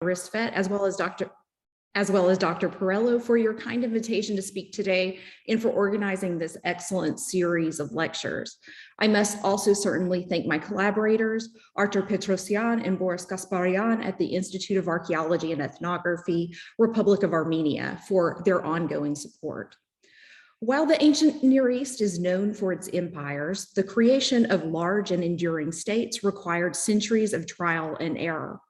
Risfet, as well as Dr. Perello for your kind invitation to speak today and for organizing this excellent series of lectures. I must also certainly thank my collaborators, Artur Petrosyan and Boris Gasparyan at the Institute of Archaeology and Ethnography, Republic of Armenia, for their ongoing support. While the ancient Near East is known for its empires, the creation of large and enduring states required centuries of trial and error.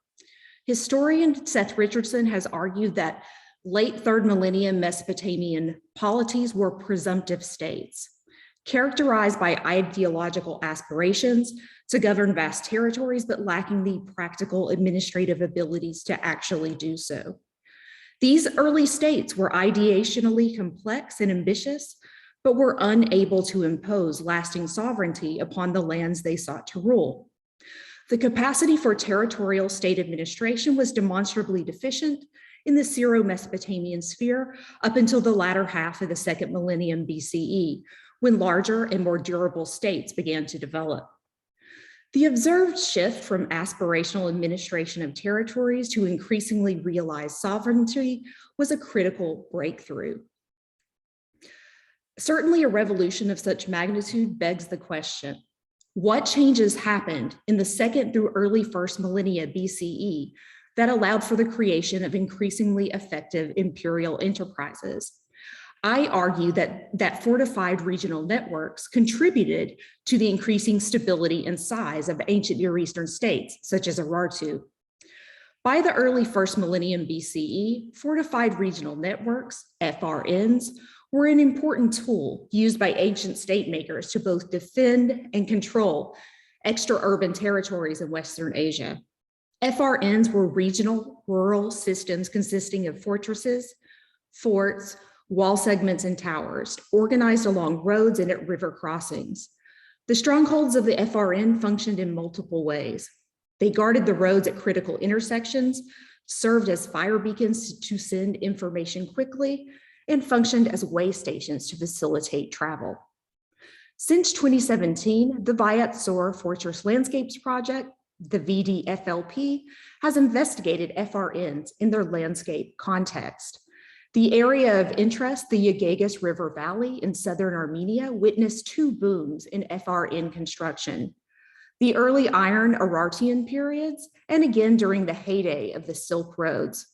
Historian Seth Richardson has argued that late 3rd millennium Mesopotamian polities were presumptive states, characterized by ideological aspirations to govern vast territories, but lacking the practical administrative abilities to actually do so. These early states were ideationally complex and ambitious, but were unable to impose lasting sovereignty upon the lands they sought to rule. The capacity for territorial state administration was demonstrably deficient in the Syro-Mesopotamian sphere up until the latter half of the 2nd millennium BCE, when larger and more durable states began to develop. The observed shift from aspirational administration of territories to increasingly realized sovereignty was a critical breakthrough. Certainly, a revolution of such magnitude begs the question: what changes happened in the 2nd through early 1st millennia BCE that allowed for the creation of increasingly effective imperial enterprises? I argue that fortified regional networks contributed to the increasing stability and size of ancient Near Eastern states, such as Urartu. By the early 1st millennium BCE, fortified regional networks, FRNs, were an important tool used by ancient state makers to both defend and control extra-urban territories in Western Asia. FRNs were regional rural systems consisting of fortresses, forts, wall segments, and towers, organized along roads and at river crossings. The strongholds of the FRN functioned in multiple ways. They guarded the roads at critical intersections, served as fire beacons to send information quickly, and functioned as waystations to facilitate travel. Since 2017, the Vayots DzorFortress Landscapes Project, the VDFLP, has investigated FRNs in their landscape context. The area of interest, the Yagagas River Valley in southern Armenia, witnessed 2 booms in FRN construction: the early Iron Urartian periods, and again during the heyday of the Silk Roads.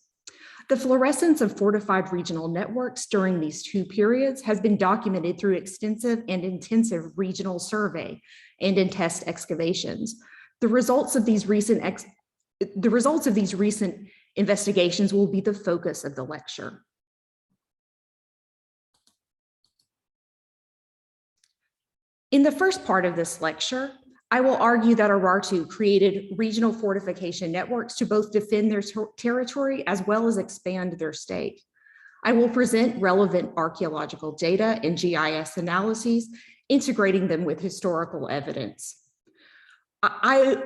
The fluorescence of fortified regional networks during these 2 periods has been documented through extensive and intensive regional survey and in test excavations. The results of these recent investigations will be the focus of the lecture. In the first part of this lecture, I will argue that Urartu created regional fortification networks to both defend their territory as well as expand their state. I will present relevant archaeological data and GIS analyses, integrating them with historical evidence. I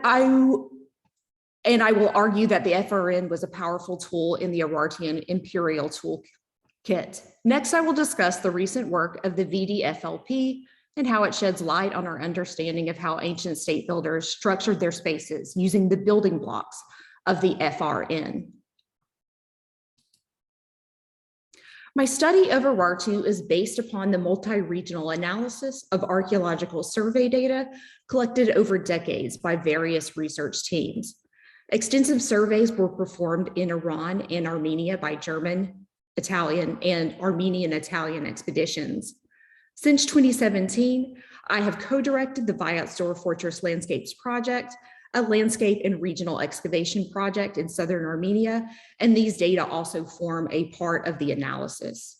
will argue that the FRN was a powerful tool in the Urartian imperial toolkit. Next, I will discuss the recent work of the VDFLP and how it sheds light on our understanding of how ancient state builders structured their spaces using the building blocks of the FRN. My study of Urartu is based upon the multi-regional analysis of archaeological survey data collected over decades by various research teams. Extensive surveys were performed in Iran and Armenia by German, Italian, and Armenian-Italian expeditions. Since 2017, I have co-directed the Vayots DzorFortress Landscapes Project, a landscape and regional excavation project in southern Armenia, and these data also form a part of the analysis.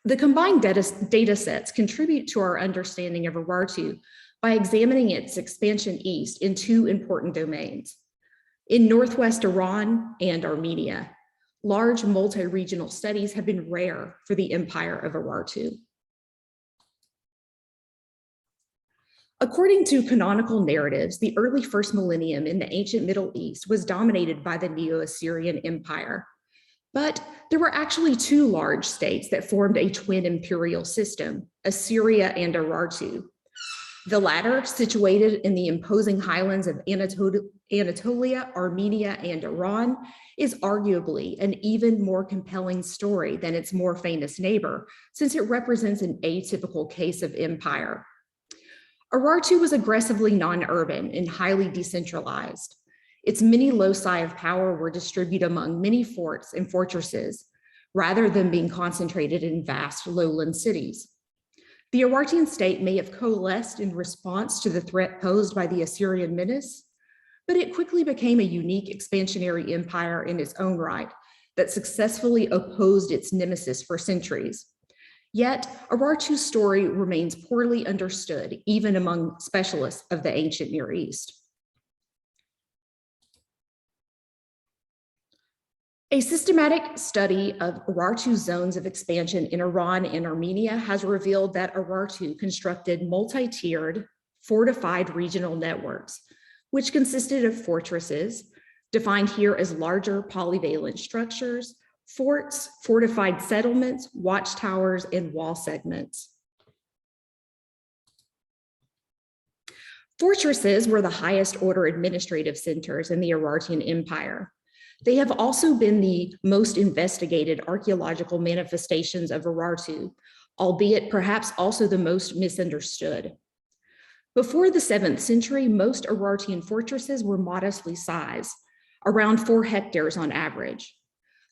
The combined data sets contribute to our understanding of Urartu by examining its expansion east in 2 important domains. In northwest Iran and Armenia, large multi-regional studies have been rare for the empire of Urartu. According to canonical narratives, the early 1st millennium in the ancient Middle East was dominated by the Neo-Assyrian Empire. But there were actually 2 large states that formed a twin imperial system, Assyria and Urartu. The latter, situated in the imposing highlands of Anatolia, Armenia, and Iran is arguably an even more compelling story than its more famous neighbor, since it represents an atypical case of empire. Urartu was aggressively non-urban and highly decentralized. Its many loci of power were distributed among many forts and fortresses, rather than being concentrated in vast lowland cities. The Urartian state may have coalesced in response to the threat posed by the Assyrian menace, but it quickly became a unique expansionary empire in its own right that successfully opposed its nemesis for centuries. Yet, Urartu's story remains poorly understood, even among specialists of the ancient Near East. A systematic study of Urartu's zones of expansion in Iran and Armenia has revealed that Urartu constructed multi-tiered, fortified regional networks, which consisted of fortresses, defined here as larger polyvalent structures, forts, fortified settlements, watchtowers, and wall segments. Fortresses were the highest order administrative centers in the Urartian Empire. They have also been the most investigated archaeological manifestations of Urartu, albeit perhaps also the most misunderstood. Before the 7th century, most Urartian fortresses were modestly sized, around 4 hectares on average.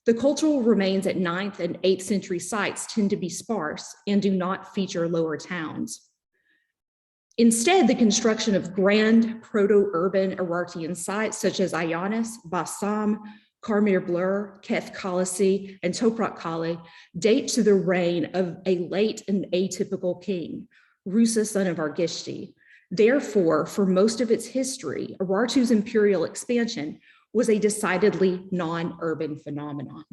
The cultural remains at 9th and 8th century sites tend to be sparse and do not feature lower towns. Instead, the construction of grand proto-urban Urartian sites such as Ayanis, Bassam, Karmir Blur, Keth Kalasi, and Toprak Kale date to the reign of a late and atypical king, Rusa, son of Argishti. Therefore, for most of its history, Urartu's imperial expansion was a decidedly non-urban phenomenon.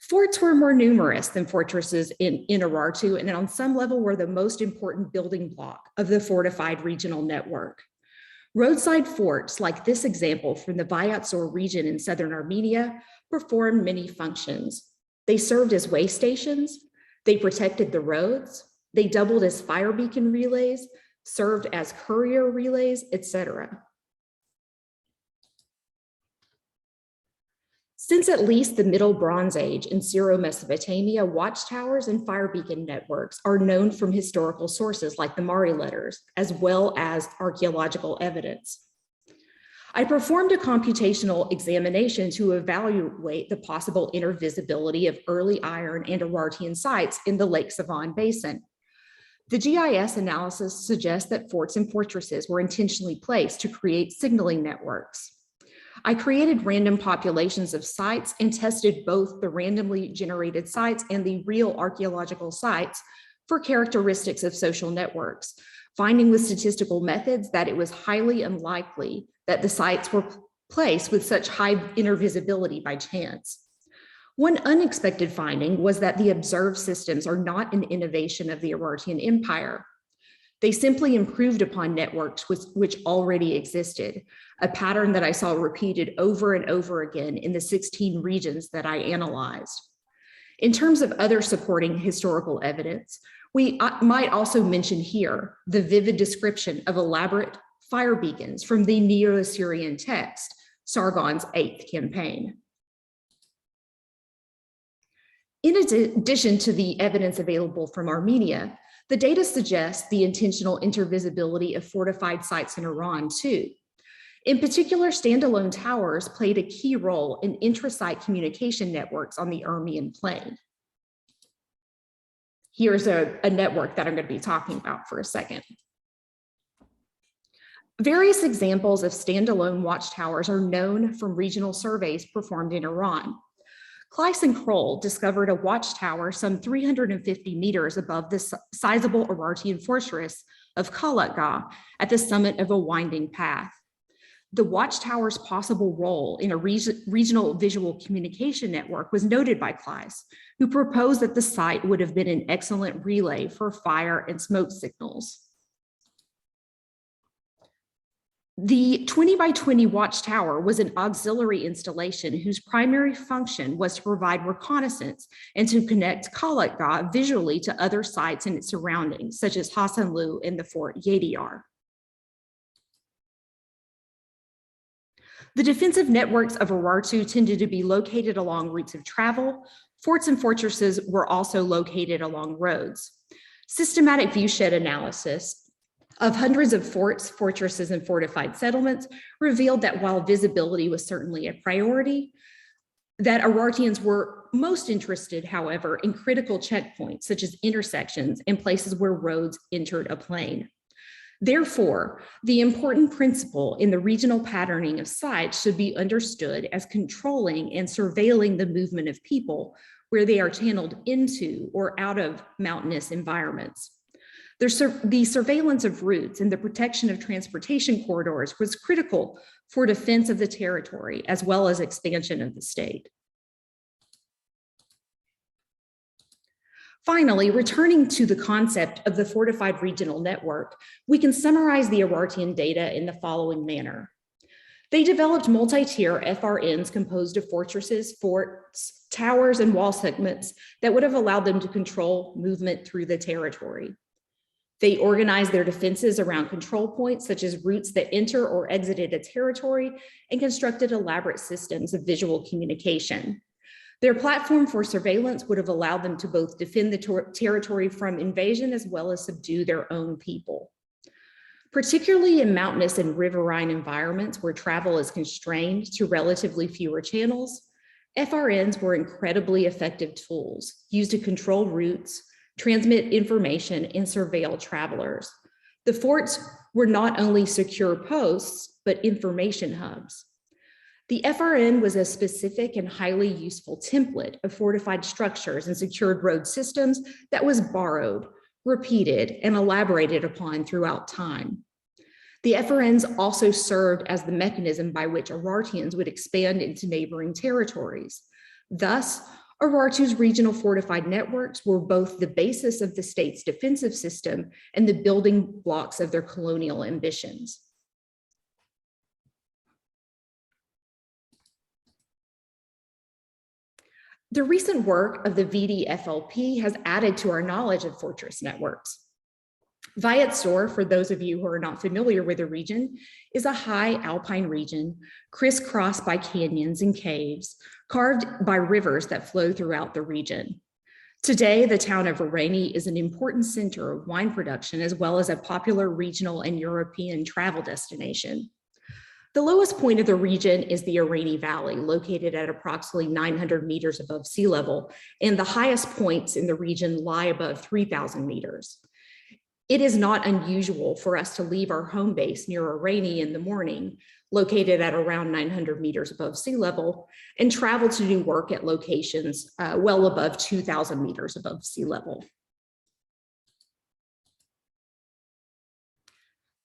Forts were more numerous than fortresses in Urartu, and on some level were the most important building block of the fortified regional network. Roadside forts, like this example from the Vayots region in southern Armenia, performed many functions. They served as waystations, they protected the roads, they doubled as fire beacon relays, served as courier relays, etc. Since at least the Middle Bronze Age in Syro-Mesopotamia, watchtowers and fire beacon networks are known from historical sources like the Mari letters, as well as archaeological evidence. I performed a computational examination to evaluate the possible intervisibility of early Iron and Urartian sites in the Lake Savan Basin. The GIS analysis suggests that forts and fortresses were intentionally placed to create signaling networks. I created random populations of sites and tested both the randomly generated sites and the real archaeological sites for characteristics of social networks, finding with statistical methods that it was highly unlikely that the sites were placed with such high intervisibility by chance. One unexpected finding was that the observed systems are not an innovation of the Urartian Empire. They simply improved upon networks which already existed, a pattern that I saw repeated over and over again in the 16 regions that I analyzed. In terms of other supporting historical evidence, we might also mention here the vivid description of elaborate fire beacons from the Neo-Assyrian text, Sargon's 8th campaign. In addition to the evidence available from Armenia, the data suggests the intentional intervisibility of fortified sites in Iran too. In particular, standalone towers played a key role in intra-site communication networks on the Urmian plain. Here's a network that I'm going to be talking about for a second. Various examples of standalone watchtowers are known from regional surveys performed in Iran. Kleiss and Kroll discovered a watchtower some 350 meters above the sizable Urartian fortress of Qalatgah at the summit of a winding path. The watchtower's possible role in a regional visual communication network was noted by Kleiss, who proposed that the site would have been an excellent relay for fire and smoke signals. The 20 by 20 watchtower was an auxiliary installation whose primary function was to provide reconnaissance and to connect Qalatgah visually to other sites in its surroundings, such as Hassanlu and the Fort Yediyar. The defensive networks of Urartu tended to be located along routes of travel. Forts and fortresses were also located along roads. Systematic viewshed analysis of hundreds of forts, fortresses, and fortified settlements revealed that while visibility was certainly a priority, that Urartians were most interested, however, in critical checkpoints, such as intersections and places where roads entered a plain. Therefore, the important principle in the regional patterning of sites should be understood as controlling and surveilling the movement of people where they are channeled into or out of mountainous environments. The surveillance of routes and the protection of transportation corridors was critical for defense of the territory as well as expansion of the state. Finally, returning to the concept of the fortified regional network, we can summarize the Urartian data in the following manner. They developed multi-tier FRNs composed of fortresses, forts, towers, and wall segments that would have allowed them to control movement through the territory. They organized their defenses around control points, such as routes that enter or exited a territory, and constructed elaborate systems of visual communication. Their platform for surveillance would have allowed them to both defend the territory from invasion as well as subdue their own people. Particularly in mountainous and riverine environments where travel is constrained to relatively fewer channels, FRNs were incredibly effective tools used to control routes, transmit information, and surveil travelers. The forts were not only secure posts, but information hubs. The FRN was a specific and highly useful template of fortified structures and secured road systems that was borrowed, repeated, and elaborated upon throughout time. The FRNs also served as the mechanism by which Urartians would expand into neighboring territories. Thus, Urartu's regional fortified networks were both the basis of the state's defensive system and the building blocks of their colonial ambitions. The recent work of the VDFLP has added to our knowledge of fortress networks. Vayots, for those of you who are not familiar with the region, is a high alpine region crisscrossed by canyons and caves, carved by rivers that flow throughout the region. Today, the town of Erebuni is an important center of wine production as well as a popular regional and European travel destination. The lowest point of the region is the Erebuni Valley, located at approximately 900 meters above sea level, and the highest points in the region lie above 3,000 meters. It is not unusual for us to leave our home base near Erebuni in the morning, located at around 900 meters above sea level, and travel to do work at locations well above 2,000 meters above sea level.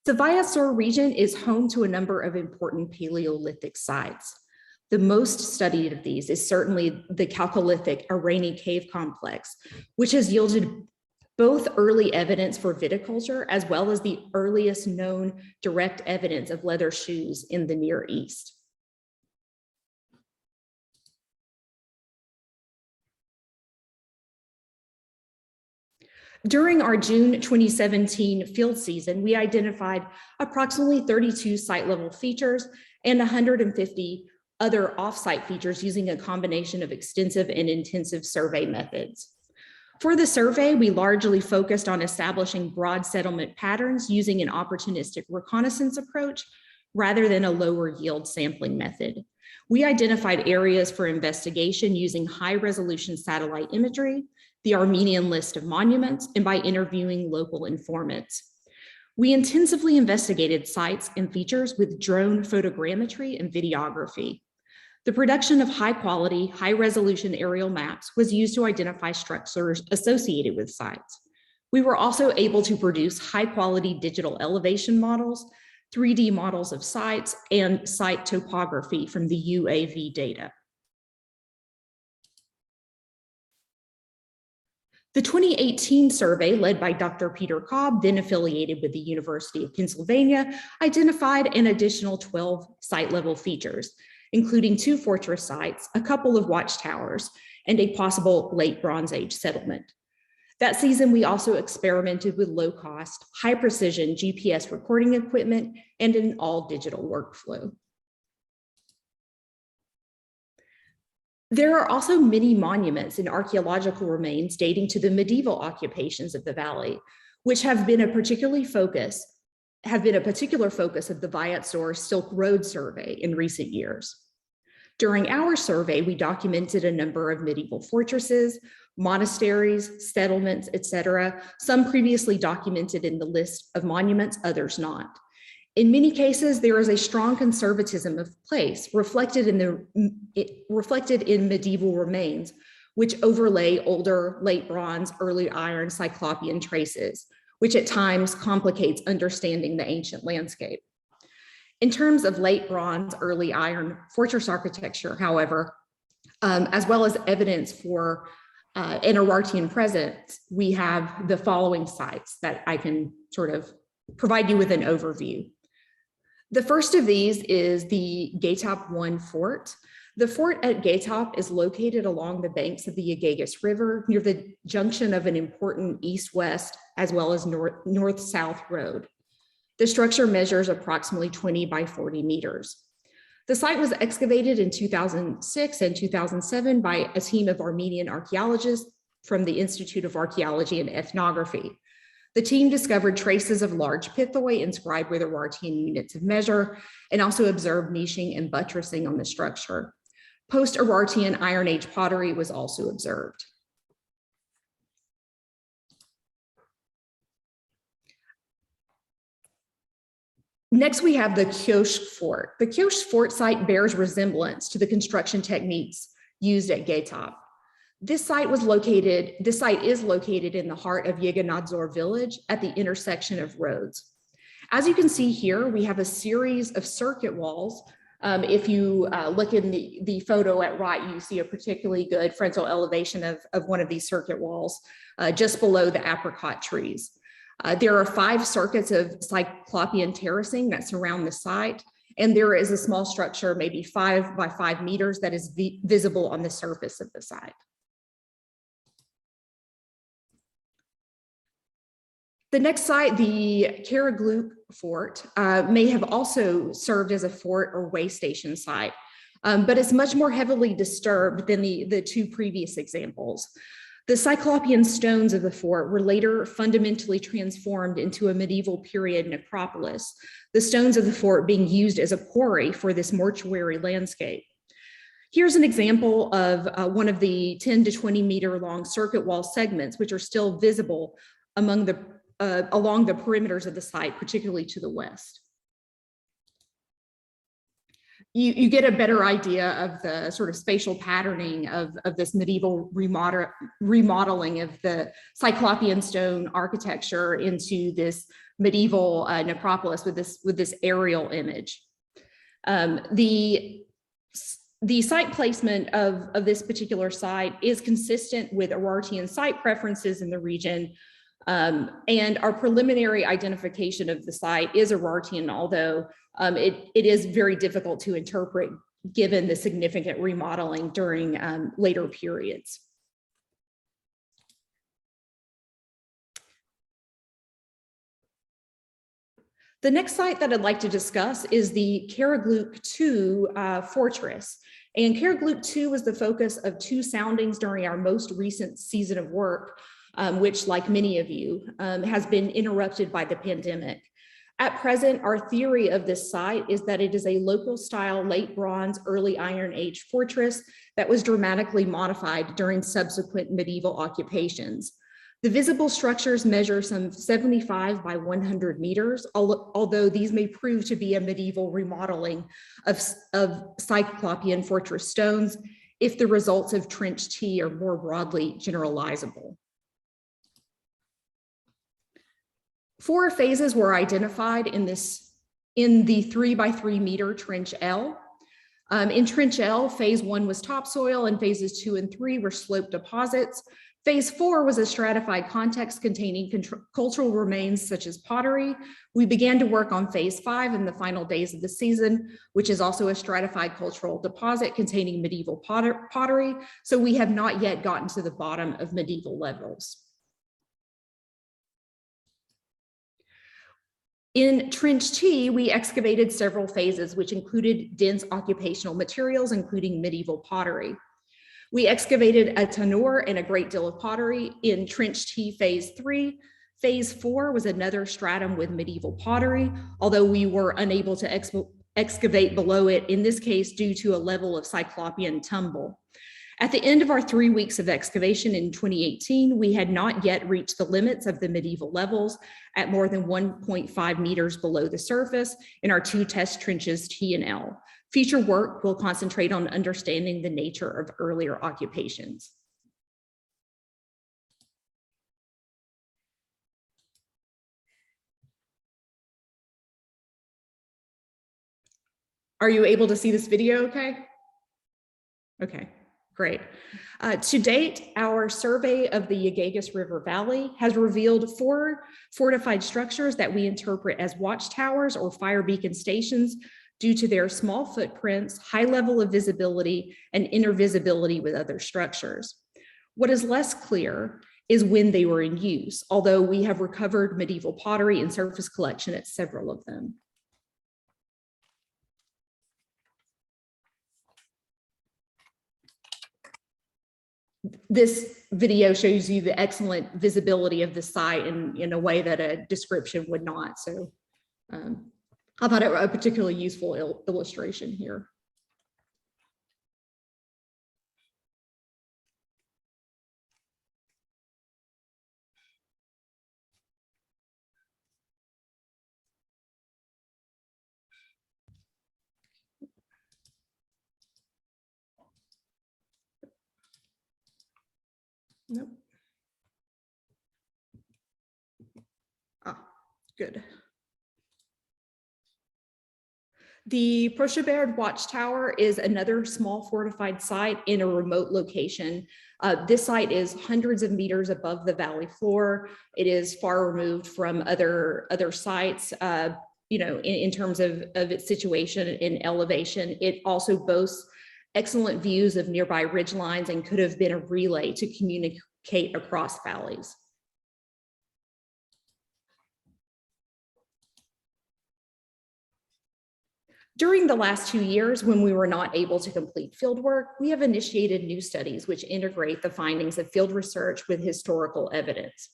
The Vayots region is home to a number of important Paleolithic sites. The most studied of these is certainly the Chalcolithic Erebuni cave complex, which has yielded both early evidence for viticulture as well as the earliest known direct evidence of leather shoes in the Near East. During our June 2017 field season, we identified approximately 32 site-level features and 150 other off-site features using a combination of extensive and intensive survey methods. For the survey, we largely focused on establishing broad settlement patterns using an opportunistic reconnaissance approach rather than a lower yield sampling method. We identified areas for investigation using high-resolution satellite imagery, the Armenian list of monuments, and by interviewing local informants. We intensively investigated sites and features with drone photogrammetry and videography. The production of high-quality, high-resolution aerial maps was used to identify structures associated with sites. We were also able to produce high-quality digital elevation models, 3D models of sites, and site topography from the UAV data. The 2018 survey, led by Dr. Peter Cobb, then affiliated with the University of Pennsylvania, identified an additional 12 site-level features, including 2 fortress sites, a couple of watchtowers, and a possible late Bronze Age settlement. That season, we also experimented with low-cost, high-precision GPS recording equipment and an all-digital workflow. There are also many monuments and archaeological remains dating to the medieval occupations of the valley, which have been a particular focus of the Vayots Silk Road survey in recent years. During our survey, we documented a number of medieval fortresses, monasteries, settlements, etc., some previously documented in the list of monuments, others not. In many cases, there is a strong conservatism of place reflected in medieval remains, which overlay older late bronze, early iron, cyclopean traces, which at times complicates understanding the ancient landscape. In terms of late bronze, early iron fortress architecture, however, as well as evidence for an Urartian presence, we have the following sites that I can sort of provide you with an overview. The first of these is the Gatop 1 fort. The fort at Gatop is located along the banks of the Agagas River near the junction of an important east-west as well as north-south road. The structure measures approximately 20 by 40 meters. The site was excavated in 2006 and 2007 by a team of Armenian archaeologists from the Institute of Archaeology and Ethnography. The team discovered traces of large pithoi inscribed with Urartian units of measure and also observed niching and buttressing on the structure. Post-Urartian Iron Age pottery was also observed. Next, we have the Kiosh Fort. The Kiosh Fort site bears resemblance to the construction techniques used at Gatop. This site is located in the heart of Yeganadzor village at the intersection of roads. As you can see here, we have a series of circuit walls. If you look in the photo at right, you see a particularly good frontal elevation of one of these circuit walls just below the apricot trees. There are 5 circuits of cyclopean terracing that surround the site, and there is a small structure, maybe 5 by 5 meters, that is visible on the surface of the site. The next site, the Qalatgah Fort, may have also served as a fort or way station site, but it's much more heavily disturbed than the 2 previous examples. The Cyclopean stones of the fort were later fundamentally transformed into a medieval period necropolis, the stones of the fort being used as a quarry for this mortuary landscape. Here's an example of one of the 10 to 20 meter long circuit wall segments, which are still visible along the perimeters of the site, particularly to the west. You get a better idea of the sort of spatial patterning of this medieval remodeling of the Cyclopean stone architecture into this medieval necropolis with this aerial image. The site placement of this particular site is consistent with Urartian site preferences in the region, and our preliminary identification of the site is Urartian, although it is very difficult to interpret given the significant remodeling during later periods. The next site that I'd like to discuss is the Qalatgah 2 fortress. And Qalatgah 2 was the focus of 2 soundings during our most recent season of work, which, like many of you, has been interrupted by the pandemic. At present, our theory of this site is that it is a local style late bronze, early Iron Age fortress that was dramatically modified during subsequent medieval occupations. The visible structures measure some 75 by 100 meters, although these may prove to be a medieval remodeling of Cyclopean fortress stones if the results of trench T are more broadly generalizable. 4 phases were identified in the 3 by 3 meter trench L. In trench L, phase 1 was topsoil and phases 2 and 3 were slope deposits. Phase 4 was a stratified context containing cultural remains such as pottery. We began to work on phase 5 in the final days of the season, which is also a stratified cultural deposit containing medieval pottery. So we have not yet gotten to the bottom of medieval levels. In Trench T, we excavated several phases, which included dense occupational materials, including medieval pottery. We excavated a tanur and a great deal of pottery in Trench T Phase 3. Phase 4 was another stratum with medieval pottery, although we were unable to excavate below it, in this case due to a level of cyclopean tumble. At the end of our 3 weeks of excavation in 2018, we had not yet reached the limits of the medieval levels at more than 1.5 meters below the surface in our 2 test trenches T and L. Future work will concentrate on understanding the nature of earlier occupations. Are you able to see this video okay? Okay, great. To date, our survey of the Yegagas River Valley has revealed 4 fortified structures that we interpret as watchtowers or fire beacon stations due to their small footprints, high level of visibility, and intervisibility with other structures. What is less clear is when they were in use, although we have recovered medieval pottery and surface collection at several of them. This video shows you the excellent visibility of the site in a way that a description would not. So I thought it was a particularly useful illustration here. Nope. Ah, good. The Petrosyan Watchtower is another small fortified site in a remote location. This site is hundreds of meters above the valley floor. It is far removed from other sites, in terms of its situation in elevation. It also boasts excellent views of nearby ridge lines and could have been a relay to communicate across valleys. During the last 2 years, when we were not able to complete fieldwork, we have initiated new studies which integrate the findings of field research with historical evidence.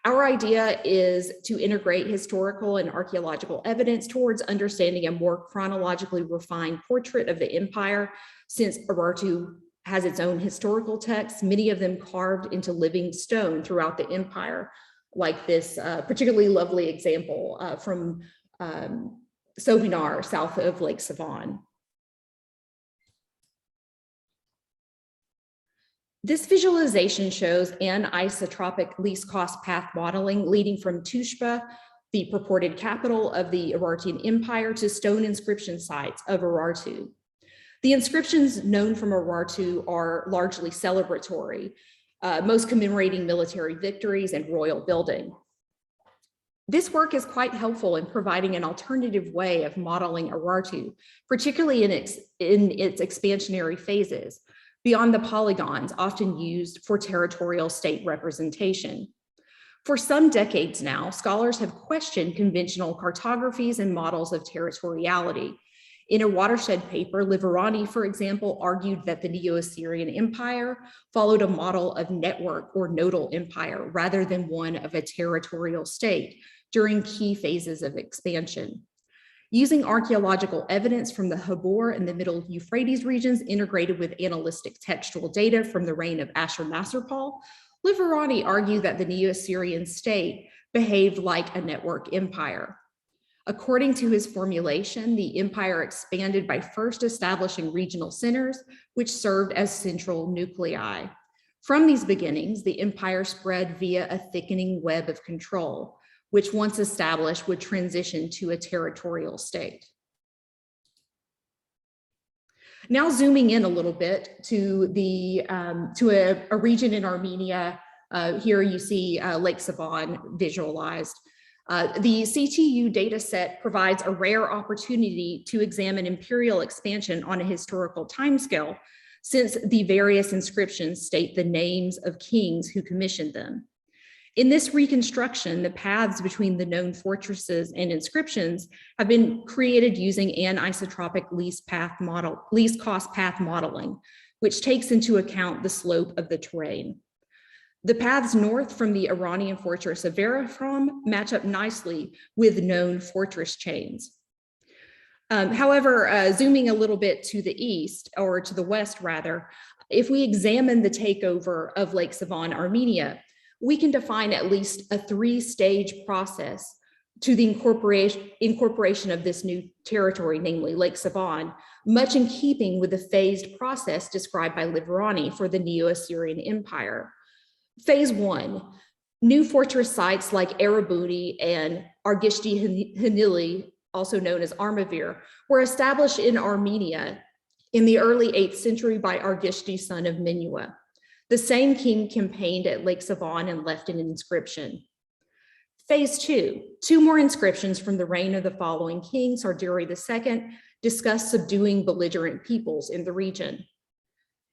Our idea is to integrate historical and archaeological evidence towards understanding a more chronologically refined portrait of the empire, since Urartu has its own historical texts, many of them carved into living stone throughout the empire, like this particularly lovely example from Sobinar, south of Lake Savon. This visualization shows anisotropic least cost path modeling leading from Tushpa, the purported capital of the Urartian Empire, to stone inscription sites of Urartu. The inscriptions known from Urartu are largely celebratory, most commemorating military victories and royal building. This work is quite helpful in providing an alternative way of modeling Urartu, particularly in its expansionary phases, beyond the polygons often used for territorial state representation. For some decades now, scholars have questioned conventional cartographies and models of territoriality. In a watershed paper, Liverani, for example, argued that the Neo-Assyrian Empire followed a model of network or nodal empire rather than one of a territorial state during key phases of expansion. Using archaeological evidence from the Habor and the Middle Euphrates regions integrated with analytic textual data from the reign of Ashur-Nasirpal, Liverani argued that the Neo-Assyrian state behaved like a network empire. According to his formulation, the empire expanded by first establishing regional centers, which served as central nuclei. From these beginnings, the empire spread via a thickening web of control, which once established would transition to a territorial state. Now zooming in a little bit to a region in Armenia. Here you see Lake Savon visualized. The CTU data set provides a rare opportunity to examine imperial expansion on a historical timescale, since the various inscriptions state the names of kings who commissioned them. In this reconstruction, the paths between the known fortresses and inscriptions have been created using anisotropic least cost path modeling, which takes into account the slope of the terrain. The paths north from the Iranian fortress of Yerevan match up nicely with known fortress chains. However, zooming a little bit to the east, or to the west rather, if we examine the takeover of Lake Sevan, Armenia, we can define at least a three-stage process to the incorporation of this new territory, namely Lake Sevan, much in keeping with the phased process described by Livrani for the Neo-Assyrian Empire. Phase 1, new fortress sites like Erebuni and Argishti Hanili, also known as Armavir, were established in Armenia in the early 8th century by Argishti, son of Menua. The same king campaigned at Lake Sevan and left an inscription. Phase 2, two more inscriptions from the reign of the following king, Sarduri II, discuss subduing belligerent peoples in the region.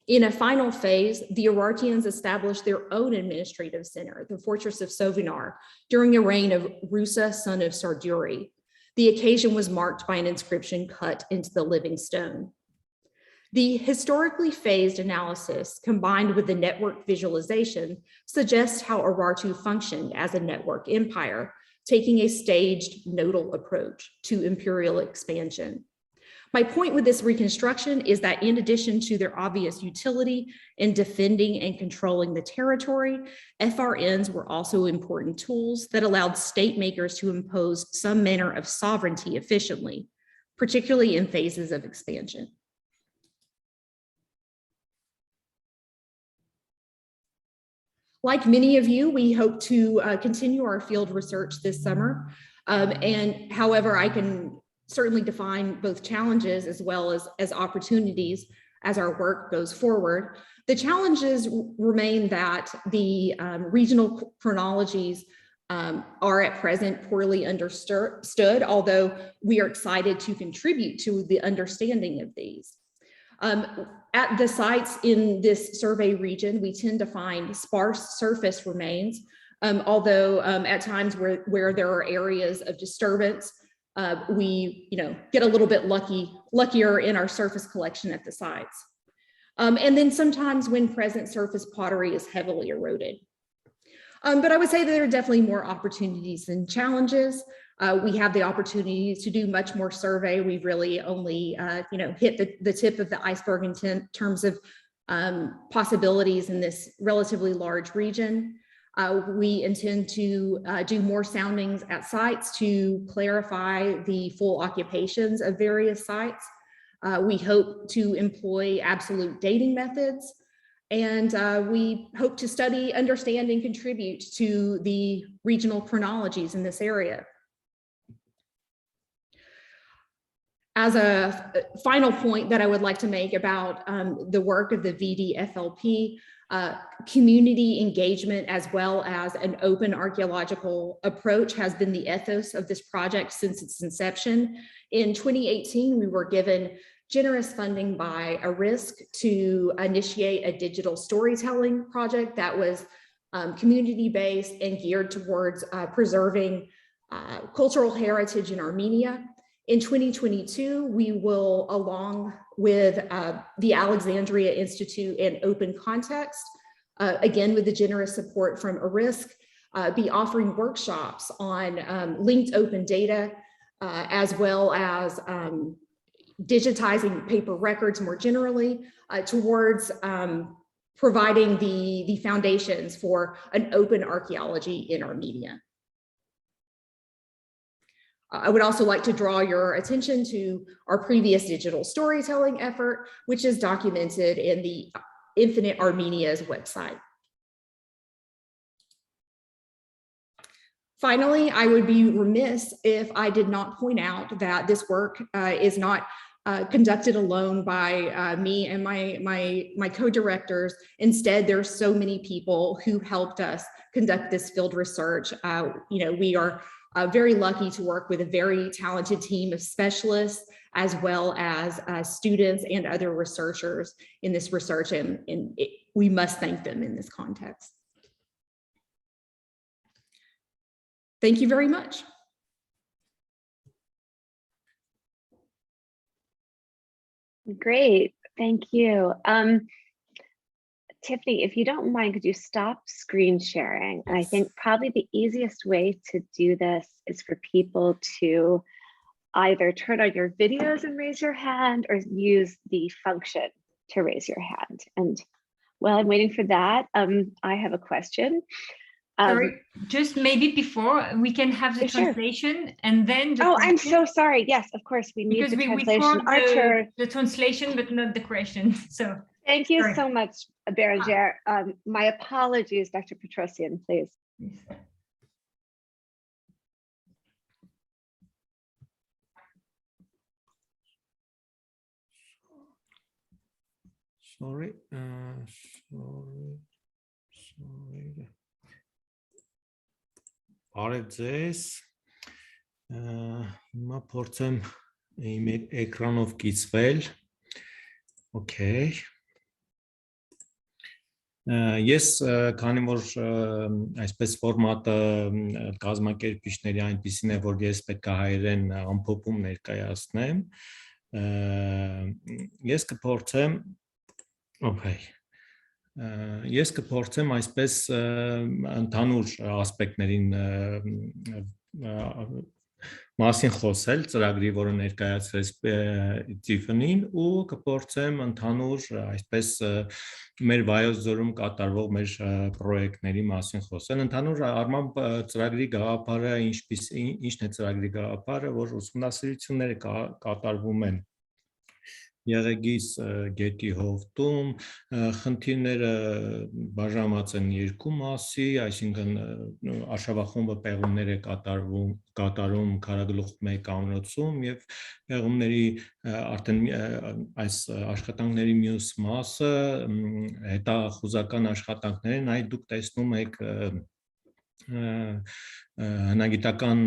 In a final phase, the Urartians established their own administrative center, the fortress of Sovinar, during the reign of Rusa, son of Sarduri. The occasion was marked by an inscription cut into the living stone. The historically phased analysis combined with the network visualization suggests how Urartu functioned as a network empire, taking a staged nodal approach to imperial expansion. My point with this reconstruction is that in addition to their obvious utility in defending and controlling the territory, FRNs were also important tools that allowed state makers to impose some manner of sovereignty efficiently, particularly in phases of expansion. Like many of you, we hope to continue our field research this summer. And however, I can certainly define both challenges as well as opportunities as our work goes forward. The challenges remain that the regional chronologies are at present poorly understood, although we are excited to contribute to the understanding of these. At the sites in this survey region, we tend to find sparse surface remains, although at times where there are areas of disturbance, we get a little bit luckier in our surface collection at the sites. And then sometimes when present surface pottery is heavily eroded. But I would say that there are definitely more opportunities than challenges. We have the opportunity to do much more survey. We've really only hit the tip of the iceberg in terms of possibilities in this relatively large region. We intend to do more soundings at sites to clarify the full occupations of various sites. We hope to employ absolute dating methods, and we hope to study, understand, and contribute to the regional chronologies in this area. As a final point that I would like to make about the work of the VDFLP, community engagement as well as an open archaeological approach has been the ethos of this project since its inception. In 2018, we were given generous funding by ARISC to initiate a digital storytelling project that was community-based and geared towards preserving cultural heritage in Armenia. In 2022, we will, along with the Alexandria Institute and Open Context, again with the generous support from ARISC, be offering workshops on linked open data, as well as digitizing paper records more generally, towards providing the foundations for an open archaeology in Armenia. I would also like to draw your attention to our previous digital storytelling effort, which is documented in the Infinite Armenia's website. Finally, I would be remiss if I did not point out that this work is not conducted alone by me and my co-directors. Instead, there are so many people who helped us conduct this field research. We are very lucky to work with a very talented team of specialists, as well as students and other researchers in this research, and we must thank them in this context. Thank you very much. Great. Thank you. Tiffany, if you don't mind, could you stop screen sharing? And I think probably the easiest way to do this is for people to either turn on your videos and raise your hand or use the function to raise your hand. And while I'm waiting for that, I have a question. Sorry, just maybe before we can have the translation and then the question. I'm so sorry. Yes, of course, we need the translation. Archer. The translation, but not the question. So thank you so much, Beranger. My apologies, Dr. Petrosyan, please. Yes. Sorry. Բարև ձեզ, հիմա փորձեմ իմ էկրանով կիցվել, okay. Ես քանի որ այսպես ֆորմատը կազմակերպիչների այնպիսին է, որ ես պետք է հայերեն ամփոփում ներկայացնեմ, ես կփորձեմ, okay. Ես կփորձեմ այսպես ընդհանուր ասպեկտներին մասին խոսել, ծրագրի, որը ներկայացրեց Tiffany-ն, ու կփորձեմ ընդհանուր այսպես մեր Vayots ձորում կատարվող մեր պրոյեկտների մասին խոսել։ Ընդհանուր առմամբ ծրագրի գաղափարը ինչն է ծրագրի գաղափարը, որ ուսումնասիրությունները կատարվում են Եղեգիս գետի հովտում, խնդիրները բաժանված են երկու մասի, այսինքն արշավախումբը պեղումներ է կատարում քարագլուխ 1 ամրոցում եւ պեղումների արդեն այս աշխատանքների մյուս մասը հետախուզական աշխատանքներ են, այդ դուք տեսնում եք հնագիտական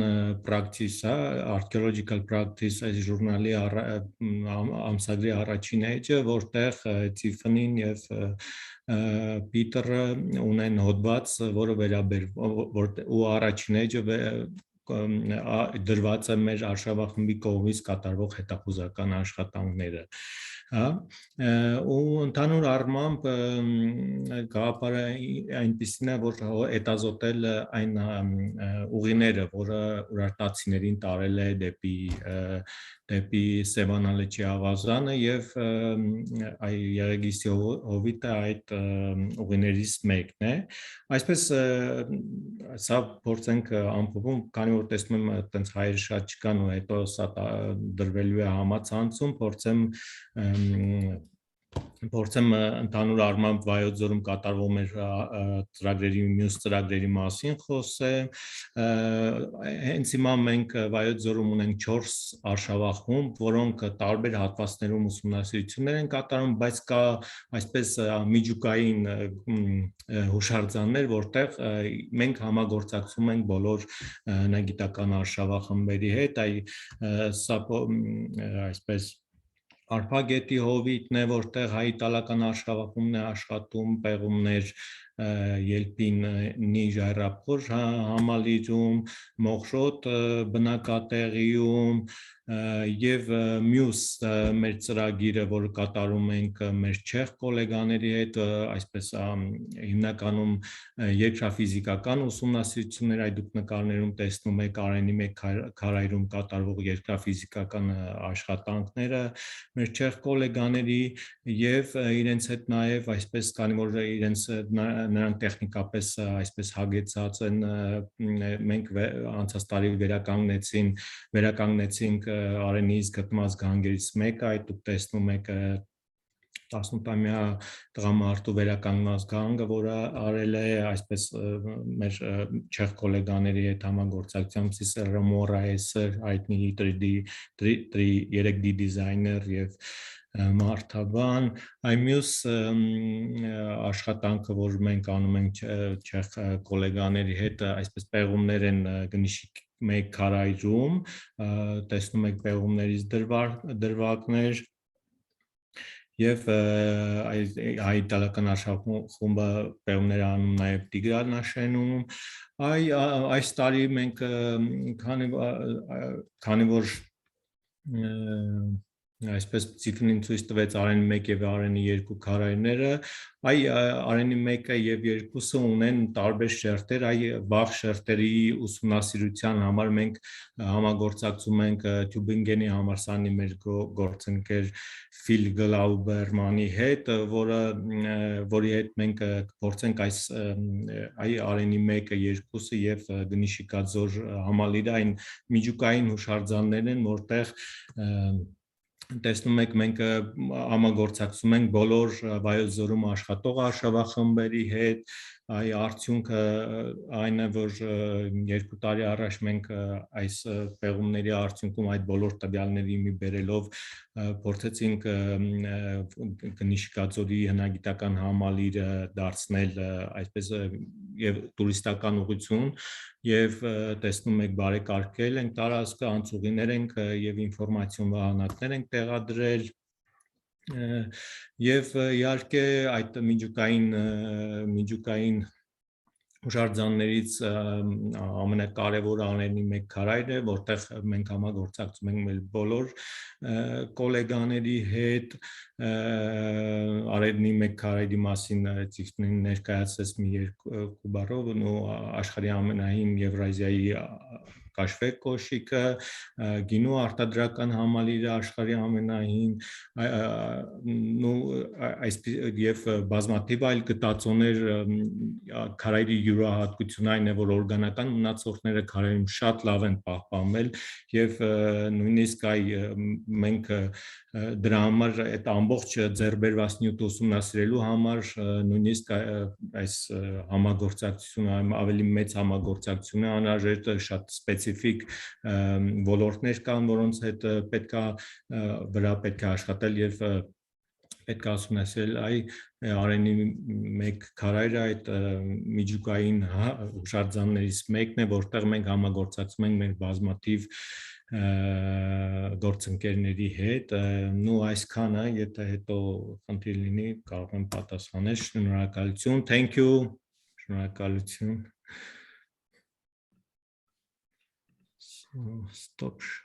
practice, archaeological practice այս ժուրնալի ամսագրի առաջին էջը, որտեղ Tiffany-ն եւ Peter-ը ունեն հոդված, որը վերաբերվում ու առաջին էջը դրված է մեր արշավախմբի կողմից կատարվող հետախուզական աշխատանքները։ Ու ընդհանուր առմամբ գաղափարը այնպիսին է, որ հետազոտել այն ուղիները, որը ուրարտացիներին տարել է դեպի Սևանալեչի ավազանը եւ Եղեգիսի հովիտը այդ ուղիներից մեկն է։ Այսպես սա փորձենք ամփոփում, քանի որ տեսնում եմ այտենց հայեր շատ չկան ու հետո սա դրվելու է համացանցում, փորձեմ ընդհանուր առմամբ Vayots ձորում կատարվող մեր ծրագրերի մյուս ծրագրերի մասին խոսեմ։ Հենց հիմա մենք Vayots ձորում ունենք 4 արշավախումբ, որոնք տարբեր հատվածներում ուսումնասիրություններ են կատարում, բայց կա այսպես միջուկային հուշարձաններ, որտեղ մենք համագործակցում ենք բոլոր հնագիտական արշավախմբերի հետ, սա այսպես Արփագետի հովիտն է, որտեղ հայ-իտալական արշավախումբն է աշխատում, պեղումներ Ելպինի ժայռափխուր համալիրում, Մոխրոտ բնակատեղիում եւ մյուս մեր ծրագիրը, որը կատարում ենք մեր չեխ գոլեգաների հետ, այսպես հիմնականում երկրաֆիզիկական ուսումնասիրություններ, այդ դուք նկարներում տեսնում եք Արենի 1 քարայրում կատարվող երկրաֆիզիկական աշխատանքները մեր չեխ գոլեգաների եւ իրենց հետ նաեւ այսպես քանի որ նրանք տեխնիկապես այսպես հագեցած են, մենք անցած տարի վերականգնեցինք Արենից գտնված գանգերից մեկը, այդ դուք տեսնում եք 18-ամյա տղամարդու վերականգնված գանգը, որը արել է այսպես մեր չեխ գոլեգաների հետ համագործակցությամբ Ռոմորայեսեր, հայտնի 3D դիզայներ եւ մարդաբան, այ մյուս աշխատանքը, որ մենք անում ենք չեխ գոլեգաների հետ, այսպես պեղումներ են գնիշիկ 1 քարայրում, տեսնում եք պեղումներից դրվագներ եւ հայ-իտալական արշավախումբը պեղումներ անում նաեւ Տիգրանաշենում, այս տարի մենք քանի որ Այսպես Tiffany-ն ցույց տվեց Արենի 1 եւ Արենի 2 քարայրները, Արենի 1-ը եւ 2-ը ունեն տարբեր շերտեր, վաղ շերտերի ուսումնասիրության համար մենք համագործակցում ենք Թյուբինգենի համալսարանի մեր գործընկեր Ֆիլ Գլաուբերմանի հետ, որի հետ մենք կփորձենք այս Արենի 1-ը, 2-ը եւ Գնիշիկա Ձոր համալիրը այն միջուկային հուշարձաններն են, որտեղ տեսնում եք մենք համագործակցում ենք բոլոր Վայոց ձորում աշխատող արշավախմբերի հետ, արդյունքը այն է, որ 2 տարի առաջ մենք այս պեղումների արդյունքում այդ բոլոր տվյալների մի բերելով փորձեցինք Գնիշիկա Ձորի հնագիտական համալիրը դարձնել այսպես եւ տուրիստական ուղղություն եւ տեսնում եք բարեկարգել ենք տարածքը, անցուղիներ ենք եւ ինֆորմացիոն վահանակներ ենք տեղադրել եւ իհարկե այդ միջուկային հուշարձաններից ամենակարևորը Արենի 1 քարայրն է, որտեղ մենք համագործակցում ենք մեր բոլոր գոլեգաների հետ, Արենի 1 քարայրի մասին Tiffany-ն ներկայացրեց մի 2 բառով, աշխարհի ամենահին Եվրազիայի կաշվե կոշիկը, գինու արտադրական համալիրը աշխարհի ամենահին, եւ բազմաթիվ այլ գտածոներ քարայրի յուրահատկությունը այն է, որ օրգանական մնացորդները քարայրում շատ լավ են պահպանվել եւ նույնիսկ մենք դրա համար այդ ամբողջ ձեռբերված նյութը ուսումնասիրելու համար նույնիսկ այս համագործակցությունը ավելի մեծ համագործակցություն է անհրաժեշտ, շատ սպეციფიկ ոլորտներ կան, որոնց հետ պետք է աշխատել եւ պետք է ուսումնասիրել Արենի 1 քարայրը այդ միջուկային հուշարձաններից մեկն է, որտեղ մենք համագործակցում ենք մեր բազմաթիվ գործընկերների հետ, այսքանը, եթե հետո խնդիր լինի, կարող եմ պատասխանել, շնորհակալություն, thank you, շնորհակալություն, stop